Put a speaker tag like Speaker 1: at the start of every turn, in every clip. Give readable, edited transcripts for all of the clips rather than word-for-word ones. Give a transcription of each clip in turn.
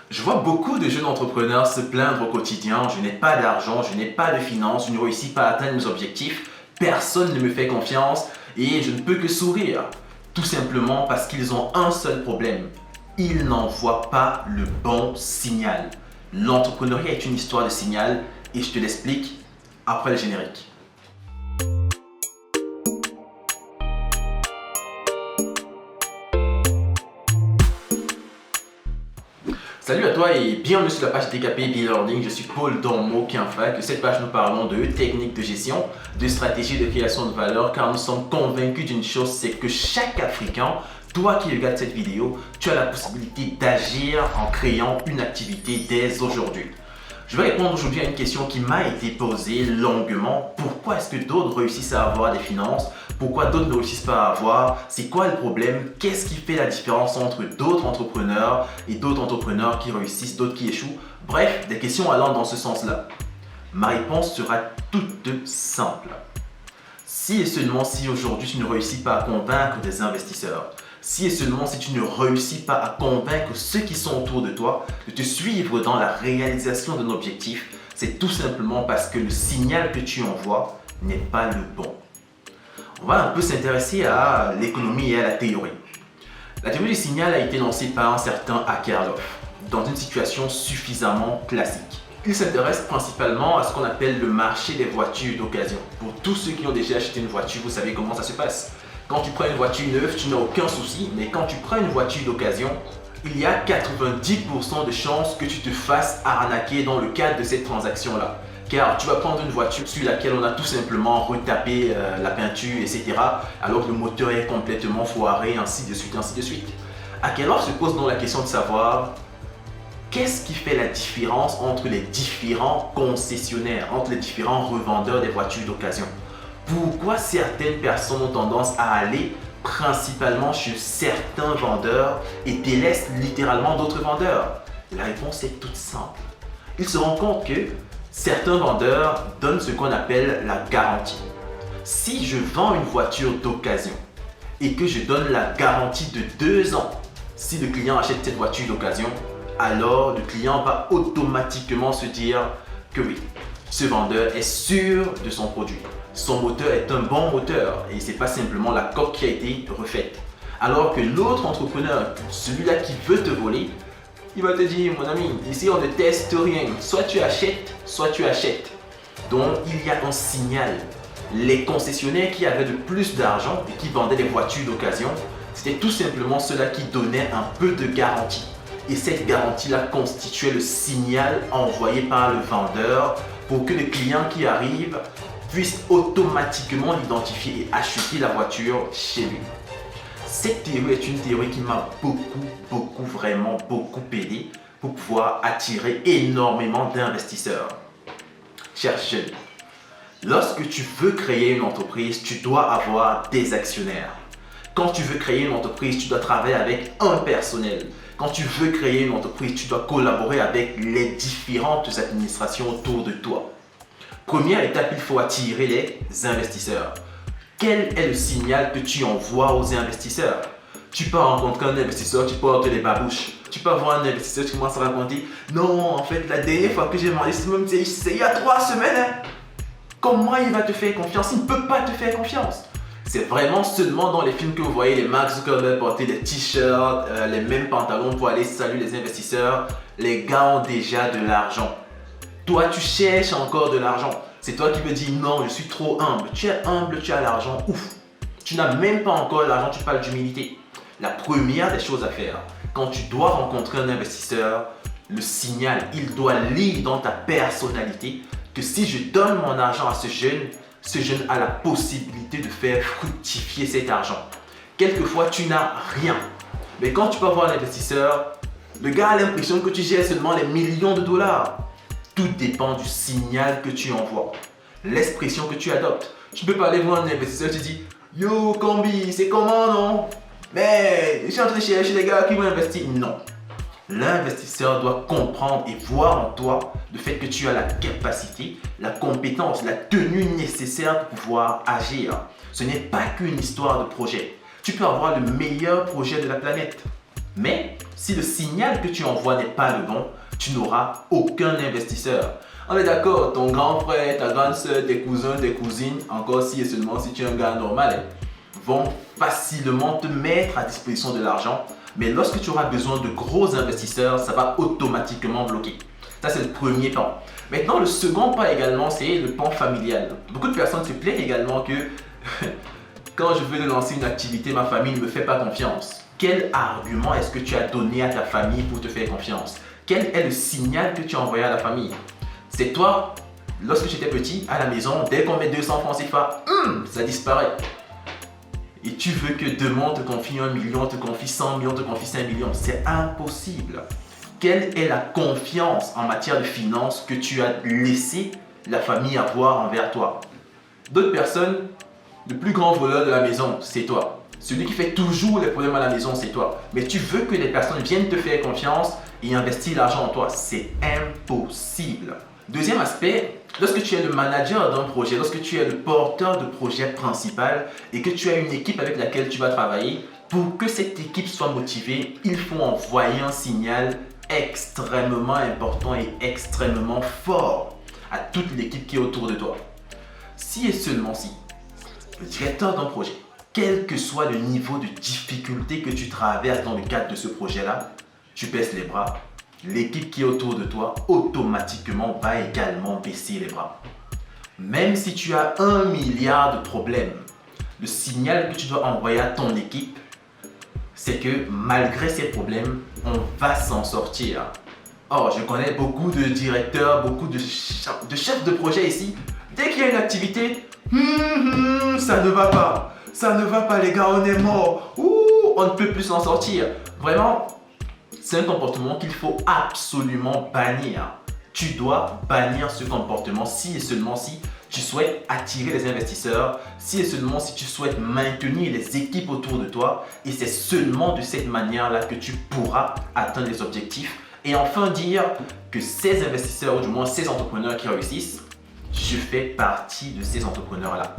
Speaker 1: Je vois beaucoup de jeunes entrepreneurs se plaindre au quotidien, je n'ai pas d'argent, je n'ai pas de finances, je ne réussis pas à atteindre mes objectifs, personne ne me fait confiance et je ne peux que sourire. Tout simplement parce qu'ils ont un seul problème, ils n'envoient pas le bon signal. L'entrepreneuriat est une histoire de signal et je te l'explique après le générique. Salut à toi et bienvenue sur la page DKP B-Learning. Je suis Paul Dormo Kianfac. Cette page, nous parlons de techniques de gestion, de stratégies de création de valeur, car nous sommes convaincus d'une chose, c'est que chaque Africain, toi qui regardes cette vidéo, tu as la possibilité d'agir en créant une activité dès aujourd'hui. Je vais répondre aujourd'hui à une question qui m'a été posée longuement. Pourquoi est-ce que d'autres réussissent à avoir des finances? Pourquoi d'autres ne réussissent pas à avoir? C'est quoi le problème? Qu'est-ce qui fait la différence entre d'autres entrepreneurs et d'autres entrepreneurs qui réussissent, d'autres qui échouent? Bref, des questions allant dans ce sens-là. Ma réponse sera toute simple. Si et seulement si aujourd'hui tu ne réussis pas à convaincre des investisseurs, si et seulement si tu ne réussis pas à convaincre ceux qui sont autour de toi de te suivre dans la réalisation d'un objectif, c'est tout simplement parce que le signal que tu envoies n'est pas le bon. On va un peu s'intéresser à l'économie et à la théorie. La théorie du signal a été lancée par un certain Akerlof dans une situation suffisamment classique. Il s'intéresse principalement à ce qu'on appelle le marché des voitures d'occasion. Pour tous ceux qui ont déjà acheté une voiture, vous savez comment ça se passe. Quand tu prends une voiture neuve, tu n'as aucun souci, mais quand tu prends une voiture d'occasion, il y a 90% de chances que tu te fasses arnaquer dans le cadre de cette transaction-là. Car tu vas prendre une voiture sur laquelle on a tout simplement retapé la peinture, etc. alors que le moteur est complètement foiré, ainsi de suite, ainsi de suite. Akerlof se pose donc la question de savoir qu'est-ce qui fait la différence entre les différents concessionnaires, entre les différents revendeurs des voitures d'occasion? Pourquoi certaines personnes ont tendance à aller principalement chez certains vendeurs et délaissent littéralement d'autres vendeurs? La réponse est toute simple. Ils se rendent compte que certains vendeurs donnent ce qu'on appelle la garantie. Si je vends une voiture d'occasion et que je donne la garantie de 2 ans, si le client achète cette voiture d'occasion, alors le client va automatiquement se dire que oui, ce vendeur est sûr de son produit. Son moteur est un bon moteur et ce n'est pas simplement la coque qui a été refaite. Alors que l'autre entrepreneur, celui-là qui veut te voler, il va te dire, mon ami, ici on ne teste rien. Soit tu achètes, soit tu achètes. Donc il y a un signal. Les concessionnaires qui avaient le plus d'argent et qui vendaient des voitures d'occasion, c'était tout simplement ceux-là qui donnaient un peu de garantie. Et cette garantie-là constituait le signal envoyé par le vendeur pour que le client qui arrive puisse automatiquement l'identifier et acheter la voiture chez lui. Cette théorie est une théorie qui m'a vraiment beaucoup aidé pour pouvoir attirer énormément d'investisseurs. Chers jeunes, lorsque tu veux créer une entreprise, tu dois avoir des actionnaires. Quand tu veux créer une entreprise, tu dois travailler avec un personnel. Quand tu veux créer une entreprise, tu dois collaborer avec les différentes administrations autour de toi. Première étape, il faut attirer les investisseurs. Quel est le signal que tu envoies aux investisseurs? Tu peux rencontrer un investisseur, tu portes les babouches. Tu peux avoir un investisseur qui commence à raconter, non, en fait, la dernière fois que j'ai demandé, c'est il y a 3 semaines. Hein. Comment il va te faire confiance? Il ne peut pas te faire confiance. C'est vraiment seulement dans les films que vous voyez les Mark Zuckerberg porter des t-shirts, les mêmes pantalons pour aller saluer les investisseurs. Les gars ont déjà de l'argent. Toi, tu cherches encore de l'argent. C'est toi qui me dis non, je suis trop humble. Tu es humble, tu as l'argent, ouf. Tu n'as même pas encore l'argent, tu parles d'humilité. La première des choses à faire, quand tu dois rencontrer un investisseur, le signal, il doit lire dans ta personnalité que si je donne mon argent à ce jeune a la possibilité de faire fructifier cet argent. Quelquefois, tu n'as rien. Mais quand tu peux avoir un investisseur, le gars a l'impression que tu gères seulement les millions de dollars. Tout dépend du signal que tu envoies, l'expression que tu adoptes. Tu peux pas aller voir un investisseur et te dire yo, Combi, c'est comment, non? Mais je suis en train de chercher des gars qui vont investir. Non. L'investisseur doit comprendre et voir en toi le fait que tu as la capacité, la compétence, la tenue nécessaire pour pouvoir agir. Ce n'est pas qu'une histoire de projet. Tu peux avoir le meilleur projet de la planète. Mais si le signal que tu envoies n'est pas le bon, tu n'auras aucun investisseur. On est d'accord, ton grand frère, ta grande soeur, tes cousins, tes cousines, encore si et seulement si tu es un gars normal, vont facilement te mettre à disposition de l'argent. Mais lorsque tu auras besoin de gros investisseurs, ça va automatiquement bloquer. Ça, c'est le premier pan. Maintenant, le second pas également, c'est le pan familial. Beaucoup de personnes se plaignent également que quand je veux lancer une activité, ma famille ne me fait pas confiance. Quel argument est-ce que tu as donné à ta famille pour te faire confiance? Quel est le signal que tu as envoyé à la famille? C'est toi, lorsque j'étais petit, à la maison, dès qu'on met 200 francs CFA, ça disparaît. Et tu veux que demain on te confie 1 million, on te confie 100 millions, on te confie 5 millions. C'est impossible. Quelle est la confiance en matière de finances que tu as laissé la famille avoir envers toi? D'autres personnes, le plus grand voleur de la maison, c'est toi. Celui qui fait toujours les problèmes à la maison, c'est toi. Mais tu veux que les personnes viennent te faire confiance et investir l'argent en toi. C'est impossible. Deuxième aspect, lorsque tu es le manager d'un projet, lorsque tu es le porteur de projet principal et que tu as une équipe avec laquelle tu vas travailler, pour que cette équipe soit motivée, il faut envoyer un signal extrêmement important et extrêmement fort à toute l'équipe qui est autour de toi. Si et seulement si le directeur d'un projet, quel que soit le niveau de difficulté que tu traverses dans le cadre de ce projet-là, tu baisses les bras, l'équipe qui est autour de toi automatiquement va également baisser les bras. Même si tu as 1 milliard de problèmes, le signal que tu dois envoyer à ton équipe, c'est que malgré ces problèmes, on va s'en sortir. Or, je connais beaucoup de directeurs, beaucoup de chefs de projet ici. Dès qu'il y a une activité, ça ne va pas. Ça ne va pas les gars, on est mort. On ne peut plus s'en sortir. Vraiment, c'est un comportement qu'il faut absolument bannir. Tu dois bannir ce comportement si et seulement si tu souhaites attirer les investisseurs, si et seulement si tu souhaites maintenir les équipes autour de toi. Et c'est seulement de cette manière-là que tu pourras atteindre les objectifs. Et enfin dire que ces investisseurs, ou du moins ces entrepreneurs qui réussissent, je fais partie de ces entrepreneurs-là.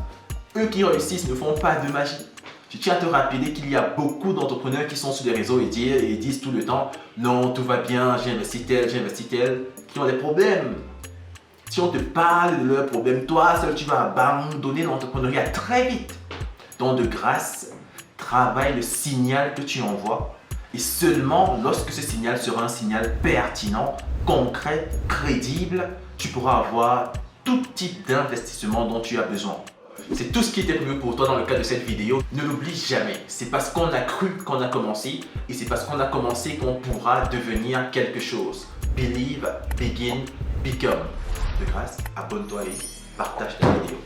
Speaker 1: Eux qui réussissent ne font pas de magie. Je tiens à te rappeler qu'il y a beaucoup d'entrepreneurs qui sont sur les réseaux et disent tout le temps « Non, tout va bien, j'ai investi tel, qui ont des problèmes. » Si on te parle de leurs problèmes, toi seul, tu vas abandonner l'entrepreneuriat très vite. Donc de grâce, travaille le signal que tu envoies et seulement lorsque ce signal sera un signal pertinent, concret, crédible, tu pourras avoir tout type d'investissement dont tu as besoin. C'est tout ce qui était prévu pour toi dans le cadre de cette vidéo. Ne l'oublie jamais, c'est parce qu'on a cru qu'on a commencé et c'est parce qu'on a commencé qu'on pourra devenir quelque chose. Believe, begin, become. De grâce, abonne-toi et partage ta vidéo.